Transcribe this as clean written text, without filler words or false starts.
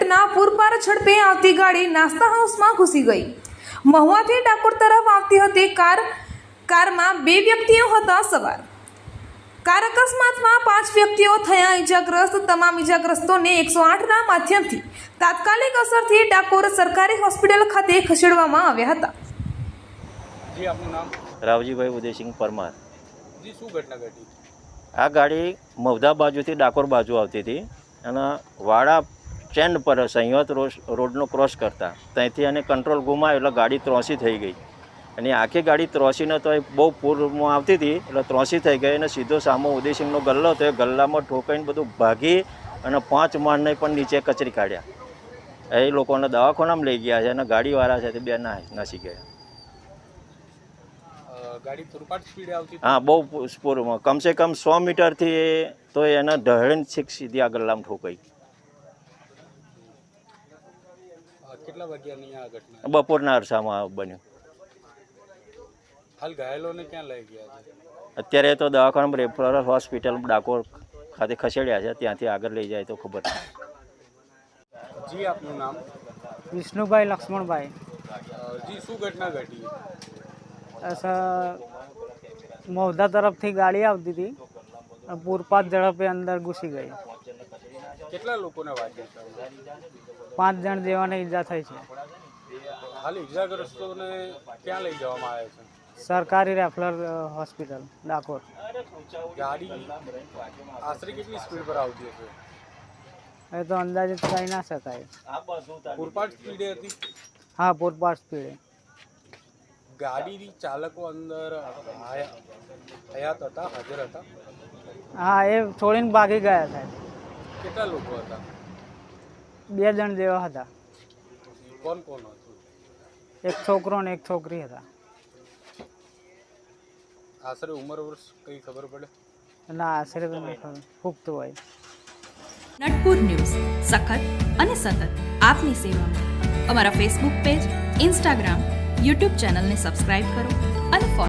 સહિતના પૂરપાર ઝડપે આવતી ગાડી નાસ્તા હાઉસમાં ઘૂસી ગઈ। મહુવાથી ડાકોર તરફ આવતી હતી કારમાં 2 વ્યક્તિઓ હતા સવાર। કાર અકસ્માતમાં 5 વ્યક્તિઓ થયા ઈજાગ્રસ્ત। તમામ ઈજાગ્રસ્તોને 108ના માધ્યમથી તાત્કાલિક અસરથી ડાકોર સરકારી હોસ્પિટલ ખાતે ખસેડવામાં આવ્યા હતા। जी आपનું નામ? રાવજીભાઈ ઉદયસિંહ પરમાર। जी શું ઘટના ઘટી? આ ગાડી મવધા બાજુથી ડાકોર બાજુ આવતી હતી અને વાડા સ્ટેન્ડ પર સંયત રોડનો ક્રોસ કરતા ત્યાંથી એને કંટ્રોલ ગુમાવ્યો એટલે ગાડી ત્રોસી થઈ ગઈ અને આખી ગાડી ત્રોસીને તો બહુ પૂરમાં આવતી હતી એટલે ત્રોસી થઈ ગઈ અને સીધો સામો ઉદયસિંહનો ગલ્લો હતો એ ગલ્લામાં ઠોકાઈને બધું ભાગી અને 5 માળને પણ નીચે કચરી કાઢ્યા। એ લોકોને દવાખાનામાં લઈ ગયા છે અને ગાડીવાળા છે તે 2 નાસી ગયા। ગાડી પૂરપાટ સ્પીડે આવતી? हाँ बहु स्पोરમાં कम से कम 100 મીટરથી તો એના ઢળણ સીધી આ ગલ્લામાં ઠોકાઈ। કેટલા વાગ્યાની આ ઘટના? બપોરના અરસામાં બન્યું। હાલ ઘાયલોને ક્યાં લઈ ગયા છે? અત્યારે તો દવાખાનામાં રેફરલ હોસ્પિટલ ડાકોર ખાતે ખસેડ્યા છે, ત્યાંથી આગળ લઈ જાય તો ખબર નહીં। જી આપનું નામ? વિષ્ણુભાઈ લક્ષ્મણભાઈ। જી શું ઘટના ઘટી? મવધા તરફથી ગાડી આવતી હતી, પૂરપાટ ઝડપે અંદર ઘૂસી ગઈ। કેટલા લોકોને વાગ્યા છે? 5 જણ જેવાને ઈજા થઈ છે। હાલ ઈજાગ્રસ્તોને ક્યાં લઈ જવામાં આવે છે? સરકારી રેફરલ હોસ્પિટલ ડાકોર। ગાડી આશરે કેટલી સ્પીડ પર આવતી હશે? એ તો અંદાજિત કહી ના શકાય। પૂરપાટ સ્પીડે હતી? હા, પૂરપાટ સ્પીડે। ગાડી ચાલકો અંદર હયાત હતા, હાજર હતા? હા, એ છોડીને ભાગી ગયા સાહેબ। કેટલા લોકો હતા? 2 જણ જેવા હતા। કોણ કોણ હતું? એક છોકરો ને એક છોકરી હતા। આશરે ઉંમર વર્ષ કઈ ખબર પડે? ના, આશરે તો નહીં ખબર, પુખ્ત હોય। નટપુર ન્યૂઝ સખત અને સતત આપની સેવામાં। અમારા ફેસબુક પેજ, ઇન્સ્ટાગ્રામ, યુટ્યુબ ચેનલને સબસ્ક્રાઇબ કરો અને ફોલો